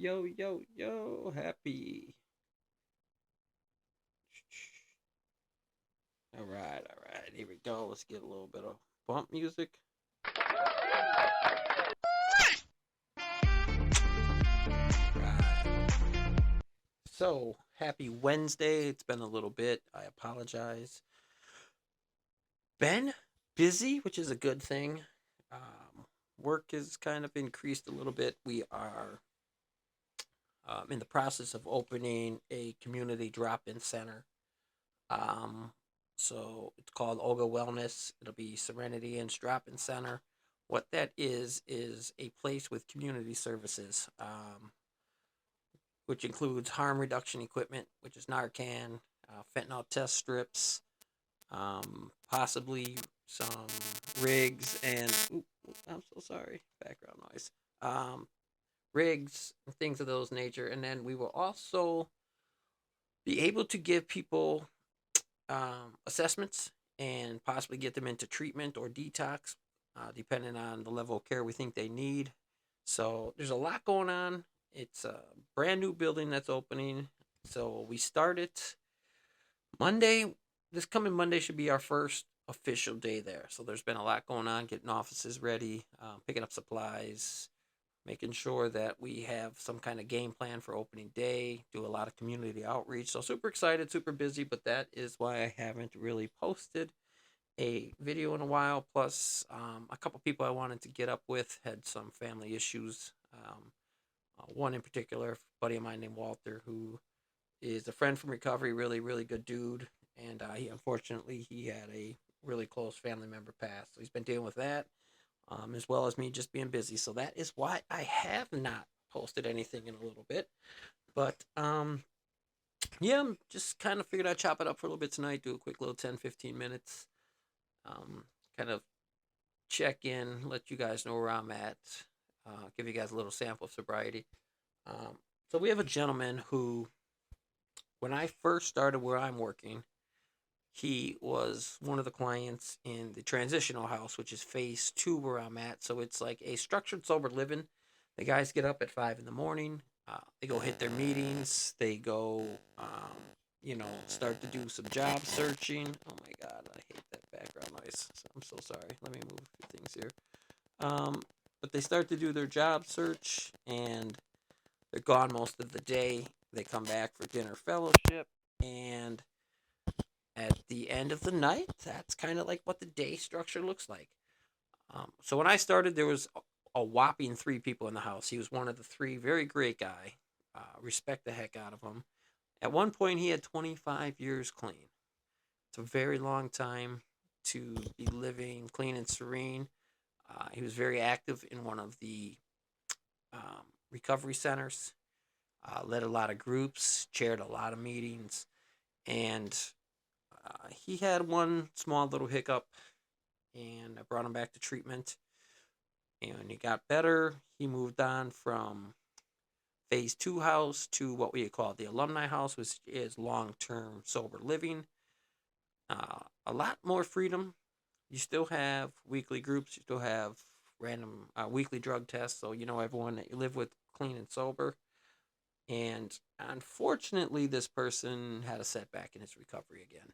Yo, yo, yo, happy. All right. Here we go. Let's get a little bit of bump music. Right. So, happy Wednesday. It's been a little bit. I apologize. Been busy, which is a good thing. Work has kind of increased a little bit. We are in the process of opening a community drop in center. Um, so it's called Olga Wellness. It'll be Serenity and Drop In Center. What that is a place with community services, which includes harm reduction equipment, which is Narcan, fentanyl test strips, possibly some rigs, and I'm so sorry, background noise. Um, Rigs and things of those nature, and then we will also be able to give people assessments and possibly get them into treatment or detox, depending on the level of care we think they need. So there's a lot going on. It's a brand new building that's opening. So we start it Monday. This coming Monday should be our first official day there. So there's been a lot going on, getting offices ready, picking up supplies, making sure that we have some kind of game plan for opening day, do a lot of community outreach. So super excited, super busy, but that is why I haven't really posted a video in a while. Plus, a couple people I wanted to get up with had some family issues. One in particular, a buddy of mine named Walter, who is a friend from recovery, really, really good dude. And he had a really close family member pass. So he's been dealing with that, as well as me just being busy. So that is why I have not posted anything in a little bit. But yeah, I'm just kind of figured I'd chop it up for a little bit tonight, do a quick little 10, 15 minutes, kind of check in, let you guys know where I'm at, give you guys a little sample of sobriety. So we have a gentleman who, when I first started where I'm working, he was one of the clients in the transitional house, which is phase two where I'm at. So it's like a structured sober living. The guys get up at 5 in the morning. They go hit their meetings. They go, start to do some job searching. Oh my God, I hate that background noise. So I'm so sorry. Let me move a few things here. But they start to do their job search and they're gone most of the day. They come back for dinner fellowship, and at the end of the night, that's kind of like what the day structure looks like. So when I started, there was a whopping three people in the house. He was one of the three, very great guy. Respect the heck out of him. At one point, he had 25 years clean. It's a very long time to be living clean and serene. He was very active in one of the recovery centers, led a lot of groups, chaired a lot of meetings, and he had one small little hiccup, and I brought him back to treatment, and he got better. He moved on from phase two house to what we call the alumni house, which is long term sober living. A lot more freedom. You still have weekly groups. You still have random weekly drug tests, so you know everyone that you live with clean and sober. And unfortunately, this person had a setback in his recovery again.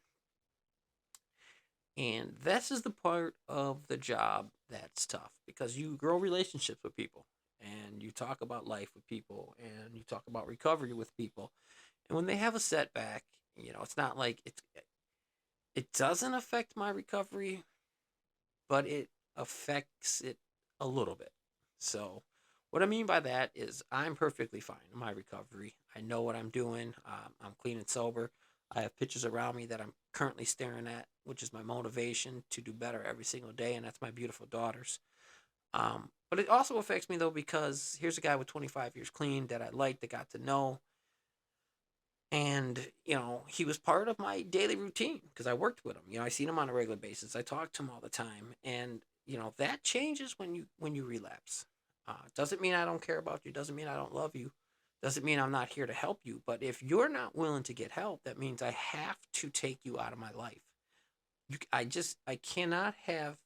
And this is the part of the job that's tough because you grow relationships with people and you talk about life with people and you talk about recovery with people. And when they have a setback, it's not like it doesn't affect my recovery, but it affects it a little bit. So, what I mean by that is I'm perfectly fine in my recovery. I know what I'm doing. I'm clean and sober. I have pictures around me that I'm currently staring at, which is my motivation to do better every single day, and that's my beautiful daughters. But it also affects me though because here's a guy with 25 years clean that I liked, that got to know, and he was part of my daily routine because I worked with him. I seen him on a regular basis. I talked to him all the time, and that changes when you relapse. Doesn't mean I don't care about you. Doesn't mean I don't love you. Doesn't mean I'm not here to help you. But if you're not willing to get help, that means I have to take you out of my life. I cannot have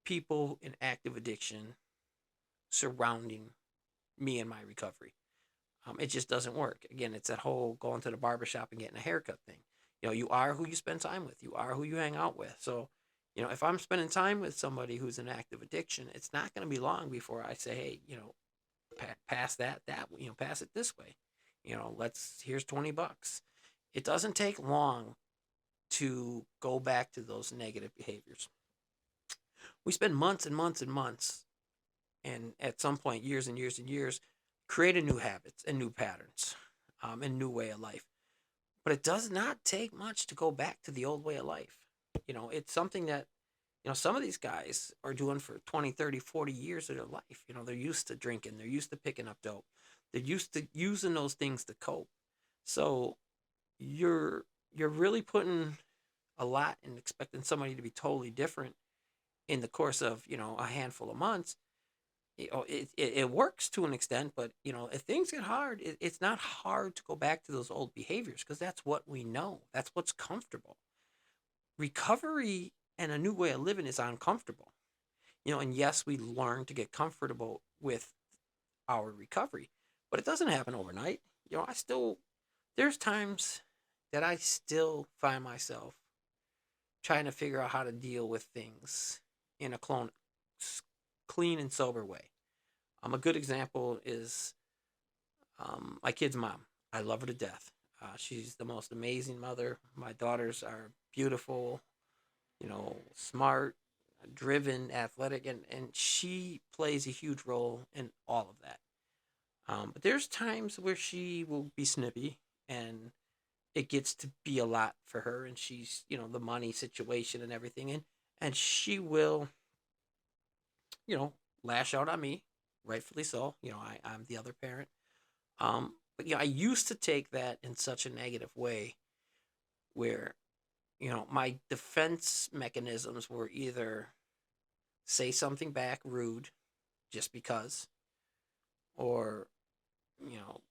people in active addiction surrounding me and my recovery. It just doesn't work. Again, it's that whole going to the barbershop and getting a haircut thing. You are who you spend time with. You are who you hang out with. So, if I'm spending time with somebody who's in active addiction, it's not going to be long before I say, hey, pass pass it this way. Here's $20. It doesn't take long to go back to those negative behaviors. We spend months and months and months, and at some point, years and years and years, creating new habits and new patterns, and new way of life. But it does not take much to go back to the old way of life. It's something that, some of these guys are doing for 20, 30, 40 years of their life. They're used to drinking, they're used to picking up dope, they're used to using those things to cope. So you're really putting a lot and expecting somebody to be totally different in the course of, a handful of months. It works to an extent, but if things get hard, it's not hard to go back to those old behaviors because that's what we know. That's what's comfortable. Recovery and a new way of living is uncomfortable. And yes, we learn to get comfortable with our recovery, but it doesn't happen overnight. I still, there's times that I still find myself trying to figure out how to deal with things in a clean and sober way. A good example is my kid's mom. I love her to death. She's the most amazing mother. My daughters are beautiful, smart, driven, athletic, and she plays a huge role in all of that. But there's times where she will be snippy, and it gets to be a lot for her, and she's, the money situation and everything, and she will, you know, lash out on me, rightfully so. I'm the other parent. But I used to take that in such a negative way where, my defense mechanisms were either say something back rude just because, or, you know,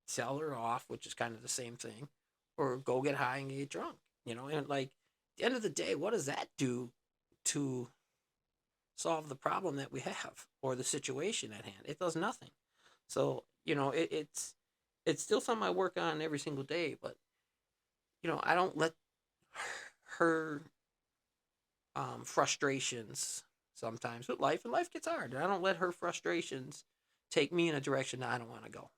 sell her off, which is kind of the same thing, or go get high and get drunk, and like at the end of the day, what does that do to solve the problem that we have or the situation at hand? It does nothing. So, it's still something I work on every single day, but I don't let her frustrations sometimes with life, and life gets hard. And I don't let her frustrations take me in a direction that I don't want to go.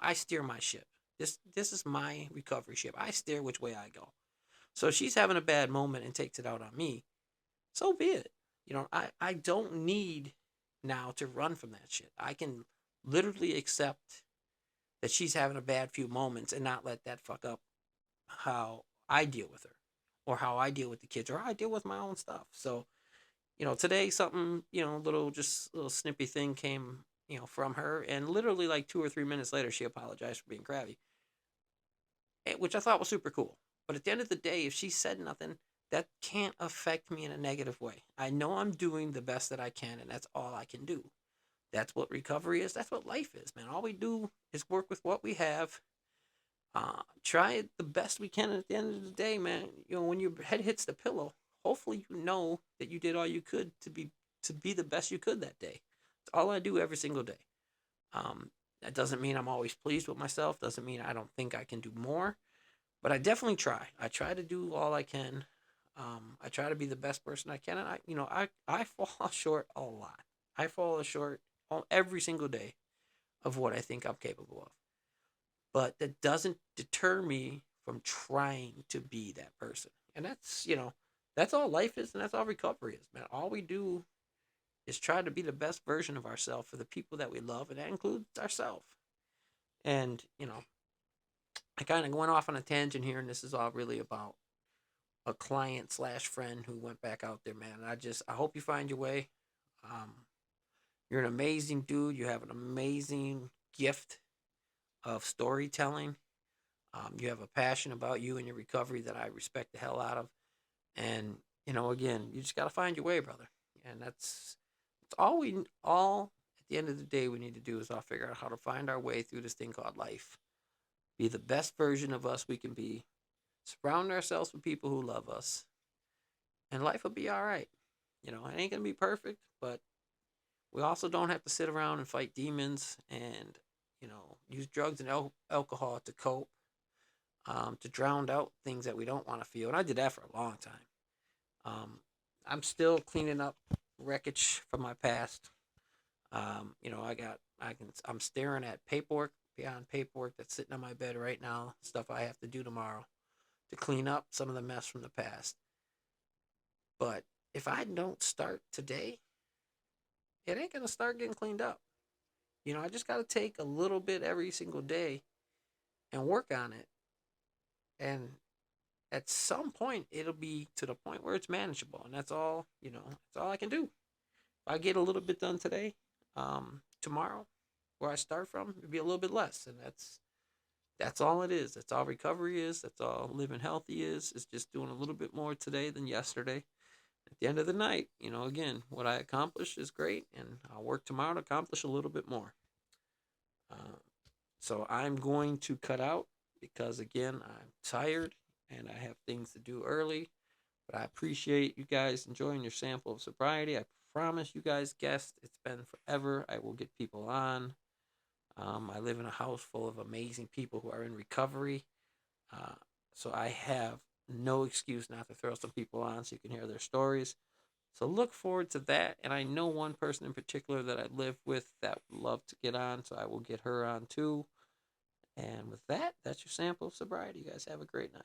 I steer my ship. This is my recovery ship. I steer which way I go. So if she's having a bad moment and takes it out on me, so be it. I don't need now to run from that shit. I can literally accept that she's having a bad few moments and not let that fuck up how I deal with her, or how I deal with the kids, or how I deal with my own stuff. So, today something, little snippy thing came, from her, and literally like 2 or 3 minutes later, she apologized for being crabby, which I thought was super cool. But at the end of the day, if she said nothing, that can't affect me in a negative way. I know I'm doing the best that I can, and that's all I can do. That's what recovery is. That's what life is, man. All we do is work with what we have. Try it the best we can. At the end of the day, man, when your head hits the pillow, hopefully you know that you did all you could to be the best you could that day. It's all I do every single day. That doesn't mean I'm always pleased with myself. Doesn't mean I don't think I can do more. But I definitely try. I try to do all I can. I try to be the best person I can, and I fall short a lot. I fall short every single day of what I think I'm capable of. But that doesn't deter me from trying to be that person. And that's all life is, and that's all recovery is, man. All we do is try to be the best version of ourselves for the people that we love, and that includes ourselves. And, I kind of went off on a tangent here, and this is all really about a client slash friend who went back out there, man. I hope you find your way. Um, you're an amazing dude. You have an amazing gift of storytelling. You have a passion about you and your recovery that I respect the hell out of. And, again, you just got to find your way, brother. And that's all at the end of the day we need to do is all figure out how to find our way through this thing called life. Be the best version of us we can be. Surround ourselves with people who love us. And life will be all right. It ain't going to be perfect, but We also don't have to sit around and fight demons and, use drugs and alcohol to cope, to drown out things that we don't want to feel. And I did that for a long time. Um, I'm still cleaning up wreckage from my past. I'm staring at paperwork beyond paperwork that's sitting on my bed right now, stuff I have to do tomorrow to clean up some of the mess from the past. But if I don't start today, it ain't gonna start getting cleaned up. I just gotta take a little bit every single day and work on it. And at some point, it'll be to the point where it's manageable, and that's all I can do. If I get a little bit done today, tomorrow, where I start from, it'll be a little bit less, and that's all it is. That's all recovery is. That's all living healthy is. It's just doing a little bit more today than yesterday. At the end of the night, again, what I accomplish is great, and I'll work tomorrow to accomplish a little bit more. Uh, so I'm going to cut out because, again, I'm tired and I have things to do early. But I appreciate you guys enjoying your sample of sobriety. I promise you guys, guests, it's been forever. I will get people on. I live in a house full of amazing people who are in recovery. Uh, so I have no excuse not to throw some people on so you can hear their stories. So look forward to that. And I know one person in particular that I live with that would love to get on, so I will get her on too. And with that, that's your sample of sobriety. You guys have a great night.